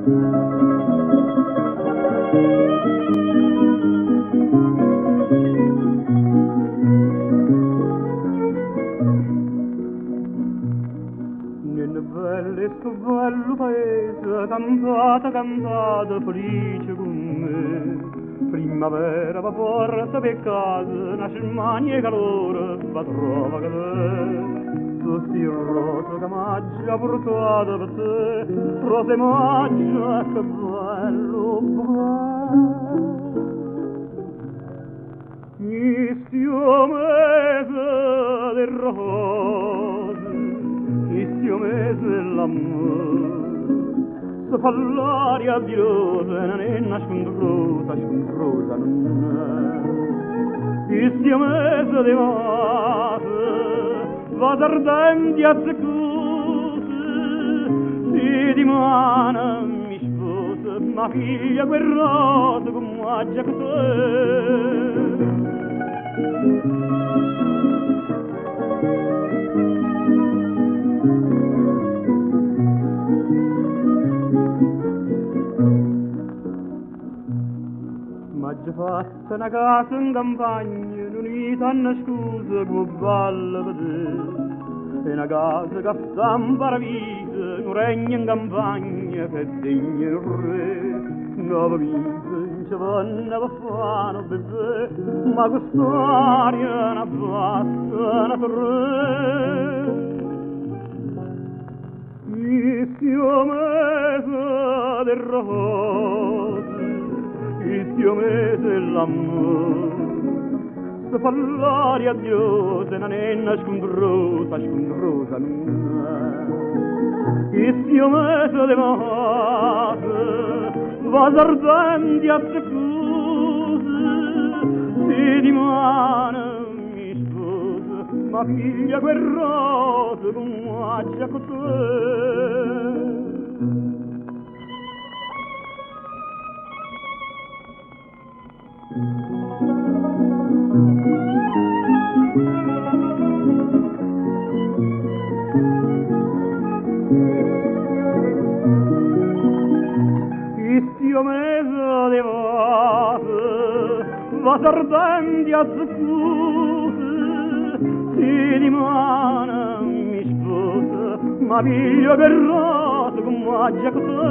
Questo bello paese, cantate, cantate, felice con me. Primavera va porta per casa, nasce mani e calore, va trova che te. Tu sti rosa che maggia portata per te, rosa e maggia, che bello bello. Istio mese del rose, istio mese l'amore, se fa l'aria di rosa, non è nascondrosa non è. Istio mese di mase, va ardenti a secuse, si dimana mi sposa, ma figlia quel rosa come maggia che te. M'ha fatta una casa in campagna, non gli danno scusa come balla per te. È una casa che sta in paradiso, non regna in campagna, che è degna il re. Nuova vita, non ci vanno a fare bebè, ma quest'aria è una bassa, una tre. Istio mese del rose, istio mese l'amore, se fa l'aria diosa non è nascondrosa non è. Istio mese de mase, va ardenti a secuse, si dimane mi sposa, ma figlia quel rosa con maggia con te. Istio mese de mase, va ardenti a secuse, si dimana mi sposa, ma figlio che rosa con maggia con te.